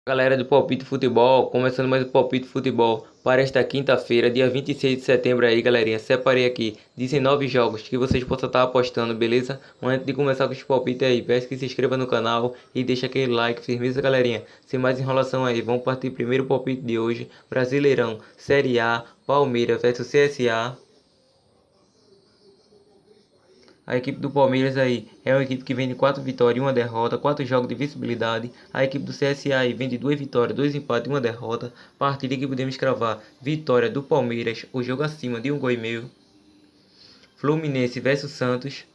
Galera do Palpite Futebol, começando mais o Palpite Futebol para esta quinta-feira, dia 26 de setembro aí, galerinha. Separei aqui 19 jogos que vocês possam estar apostando, beleza? Antes de começar com os palpites aí, peço que se inscreva no canal e deixa aquele like, firmeza, galerinha. Sem mais enrolação aí, vamos partir primeiro palpite de hoje. Brasileirão, Série A, Palmeiras versus CSA. A equipe do Palmeiras aí é uma equipe que vem de 4 vitórias e 1 derrota, 4 jogos de visibilidade. A equipe do CSA aí vem de 2 vitórias, 2 empates e 1 derrota. Partida que podemos cravar: vitória do Palmeiras, o jogo acima de 1,5 gol. Fluminense versus Santos.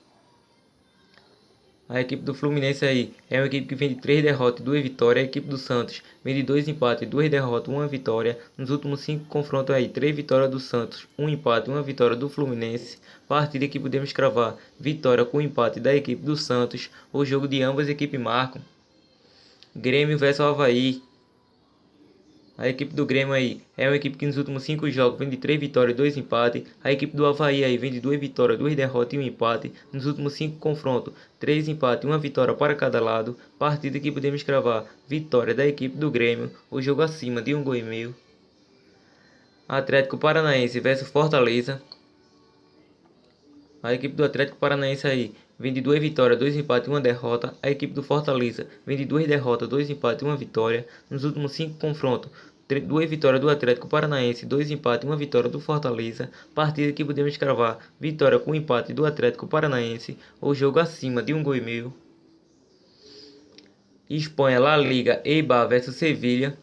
A equipe do Fluminense aí é uma equipe que vem de 3 derrotas e 2 vitórias. A equipe do Santos vem de 2 empates, 2 derrotas, 1 vitória. Nos últimos 5 confrontos aí, 3 vitórias do Santos, 1 empate e 1 vitória do Fluminense. Partida que podemos cravar: vitória com empate da equipe do Santos. O jogo de ambas as equipes marcam. Grêmio versus Avaí. A equipe do Grêmio aí é uma equipe que nos últimos 5 jogos vem de 3 vitórias e 2 empates. A equipe do Avaí aí vem de 2 vitórias, 2 derrotas e 1 empate. Nos últimos 5 confrontos, 3 empates e 1 vitória para cada lado. Partida que podemos cravar: vitória da equipe do Grêmio, o jogo acima de 1,5 gol. Atlético Paranaense versus Fortaleza. A equipe do Atlético Paranaense aí vem de 2 vitórias, 2 empates e 1 derrota. A equipe do Fortaleza vem de 2 derrotas, 2 empates e 1 vitória. Nos últimos 5 confrontos, 2 vitórias do Atlético Paranaense, 2 empates e 1 vitória do Fortaleza. Partida que podemos cravar: vitória com empate do Atlético Paranaense, ou jogo acima de 1,5 gol. Espanha, La Liga, Eibar versus Sevilha.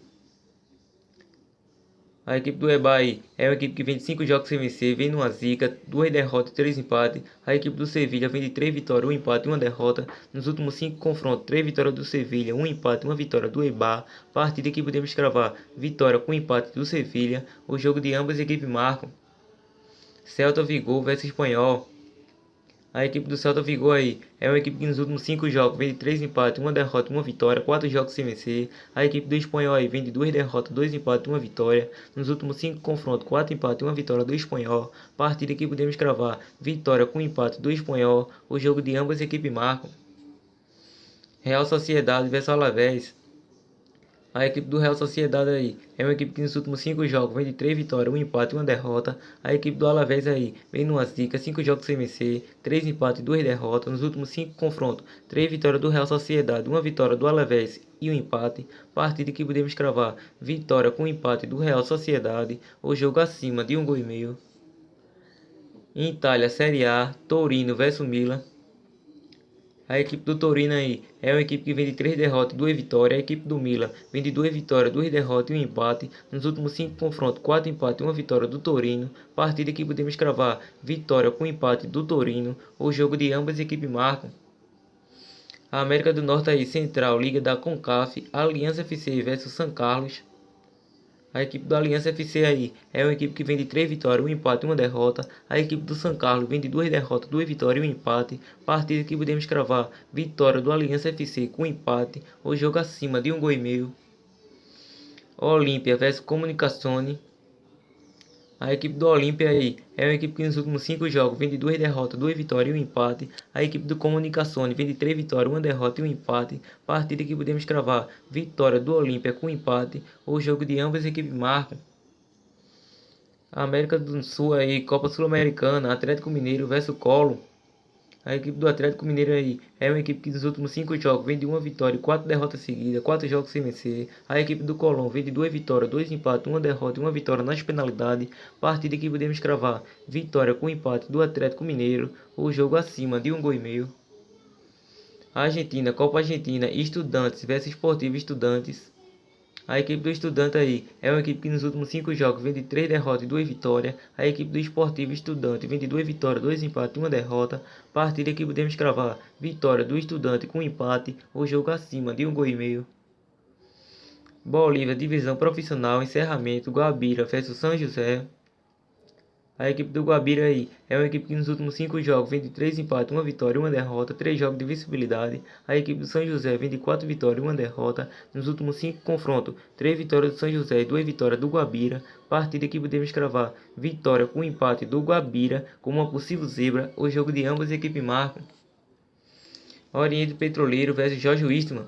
A equipe do Eibar aí é uma equipe que vem de 5 jogos sem vencer, vem numa zica, 2 derrotas e 3 empates. A equipe do Sevilha vem de 3 vitórias, 1 empate e 1 derrota. Nos últimos 5 confrontos, 3 vitórias do Sevilha, 1 empate e 1 vitória do Eibar. Partida que podemos cravar: vitória com empate do Sevilha. O jogo de ambas as equipes marcam. Celta Vigo versus Espanhol. A equipe do Celta Vigo aí é uma equipe que nos últimos 5 jogos vem de 3 empates, 1 derrota e 1 vitória, 4 jogos sem vencer. A equipe do Espanhol aí vem de 2 derrotas, 2 empates e 1 vitória. Nos últimos 5 confrontos, 4 empates e 1 vitória do Espanhol. Partida que podemos cravar: vitória com empate do Espanhol. O jogo de ambas as equipes marcam. Real Sociedade versus Alavés. A equipe do Real Sociedade aí é uma equipe que nos últimos 5 jogos vem de 3 vitórias, 1 empate e 1 derrota. A equipe do Alavés aí vem numa zica, 5 jogos sem vencer, 3 empates e 2 derrotas. Nos últimos 5 confrontos, 3 vitórias do Real Sociedade, 1 vitória do Alavés e 1 empate. Partida que podemos cravar: vitória com empate do Real Sociedade, o jogo acima de 1,5 gol. Em Itália, Série A, Torino versus Milan. A equipe do Torino aí é uma equipe que vem de 3 derrotas e 2 vitórias. A equipe do Milan vem de 2 vitórias, 2 derrotas e 1 empate. Nos últimos 5 confrontos, 4 empates e 1 vitória do Torino. Partida que podemos cravar: vitória com empate do Torino. O jogo de ambas as equipes marcam. A América do Norte aí, Central, Liga da CONCAF, Aliança FC versus São Carlos. A equipe do Aliança FC aí é uma equipe que vem de 3 vitórias, 1 empate e 1 derrota. A equipe do São Carlos vem de 2 derrotas, 2 vitórias e 1 empate. Partida que podemos cravar: vitória do Aliança FC com empate, o jogo acima de 1,5 gol. Olímpia versus Comunicazione. A equipe do Olímpia aí é uma equipe que nos últimos 5 jogos vem de 2 derrotas, 2 vitórias e 1 empate. A equipe do Comunicazione vem de 3 vitórias, 1 derrota e 1 empate. Partida que podemos cravar: vitória do Olímpia com empate. O jogo de ambas as equipes marcam. A América do Sul aí, Copa Sul-Americana, Atlético Mineiro versus Colo. A equipe do Atlético Mineiro aí é uma equipe que nos últimos 5 jogos vem de 1 vitória e 4 derrotas seguidas, 4 jogos sem vencer. A equipe do Colón vem de 2 vitórias, 2 empates, 1 derrota e 1 vitória nas penalidades. Partida que podemos cravar: vitória com empate do Atlético Mineiro, o jogo acima de 1,5 gol. Argentina, Copa Argentina, Estudiantes versus Sportivo Estudiantes. A equipe do Estudante aí é uma equipe que nos últimos 5 jogos vem de 3 derrotas e 2 vitórias. A equipe do Sportivo Estudante vem de 2 vitórias, 2 empates e 1 derrota. Partida que podemos cravar: vitória do Estudante com empate, o jogo acima de 1,5 gol. Bolívia, divisão profissional, encerramento, Guabira versus São José. A equipe do Guabira aí é uma equipe que nos últimos 5 jogos vem de 3 empates, 1 vitória e 1 derrota, 3 jogos de visibilidade. A equipe do São José vem de 4 vitórias e 1 derrota. Nos últimos 5 confrontos, 3 vitórias do São José e 2 vitórias do Guabira. Partida que podemos cravar: vitória com empate do Guabira como uma possível zebra. O jogo de ambas as equipes marcam. Oriente Petroleiro versus Jorge Wilstermann.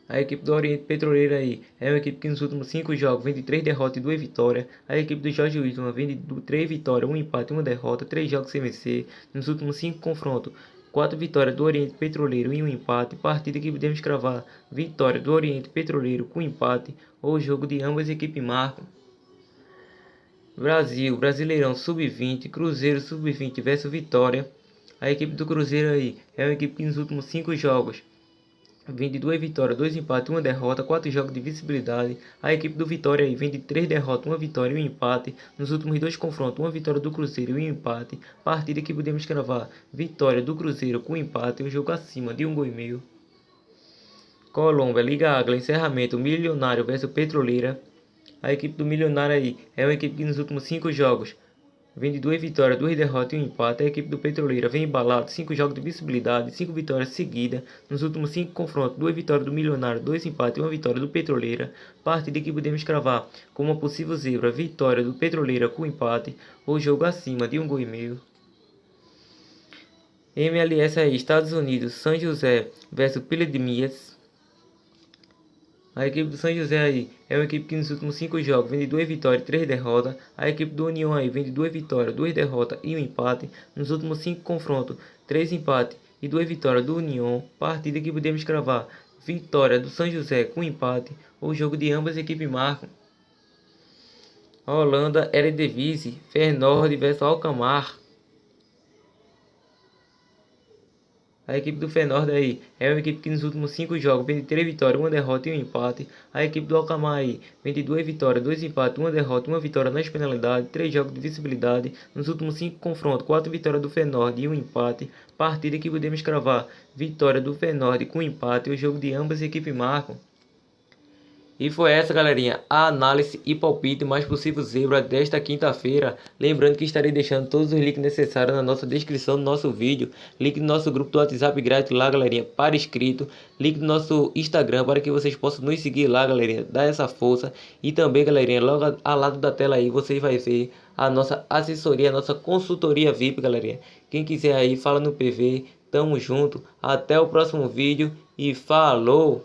A equipe do Oriente Petroleiro aí é uma equipe que nos últimos 5 jogos vem de 3 derrotas e 2 vitórias. A equipe do Jorge Wilson vem de 3 vitórias, 1 empate e 1 derrota, 3 jogos sem vencer. Nos últimos 5 confrontos, 4 vitórias do Oriente Petroleiro e 1 empate. Partida que podemos cravar: vitória do Oriente Petroleiro com empate ou jogo de ambas as equipes marcam. Brasil, Brasileirão Sub-20, Cruzeiro Sub-20 versus Vitória. A equipe do Cruzeiro aí é uma equipe que nos últimos 5 jogos vem de 2 vitórias, 2 empates e 1 derrota, 4 jogos de visibilidade. A equipe do Vitória aí vem de 3 derrotas, 1 vitória e 1 empate. Nos últimos 2 confrontos, 1 vitória do Cruzeiro e 1 empate. Partida que podemos cravar: vitória do Cruzeiro com empate e um jogo acima de 1,5 gols. Colômbia, Liga Águila, encerramento: Milionário versus Petroleira. A equipe do Milionário aí é uma equipe que nos últimos 5 jogos vem de 2 vitórias, 2 derrotas e 1 empate. A equipe do Petroleira vem embalado, 5 jogos de visibilidade, 5 vitórias seguidas. Nos últimos 5 confrontos, 2 vitórias do Milionário, 2 empates e 1 vitória do Petroleira. Partida que podemos cravar como uma possível zebra: vitória do Petroleira com empate ou jogo acima de 1,5 gols. MLS aí, Estados Unidos, São José versus Piedmont. A equipe do São José aí é uma equipe que nos últimos 5 jogos vem de 2 vitórias e 3 derrotas. A equipe do União aí vem de 2 vitórias, 2 derrotas e 1 empate. Nos últimos 5 confrontos, 3 empates e 2 vitórias do União. Partida que podemos cravar: vitória do São José com empate ou jogo de ambas as equipes marcam. Holanda, Eredivisie, Feyenoord versus Alkmaar. A equipe do Feyenoord aí é uma equipe que nos últimos 5 jogos vem de 3 vitórias, 1 derrota e 1 empate. A equipe do Alkmaar aí vem de 2 vitórias, 2 empates, 1 derrota, 1 vitória nas penalidades, 3 jogos de visibilidade. Nos últimos 5 confrontos, 4 vitórias do Feyenoord e 1 empate. Partida que podemos cravar: vitória do Feyenoord com empate e o jogo de ambas as equipes marcam. E foi essa, galerinha, a análise e palpite mais possível zebra desta quinta-feira. Lembrando que estarei deixando todos os links necessários na nossa descrição do nosso vídeo. Link do nosso grupo do WhatsApp grátis lá, galerinha, para inscrito. Link do nosso Instagram para que vocês possam nos seguir lá, galerinha, dar essa força. E também, galerinha, logo ao lado da tela aí, vocês vão ver a nossa assessoria, a nossa consultoria VIP, galerinha. Quem quiser aí, fala no PV. Tamo junto, até o próximo vídeo e falou!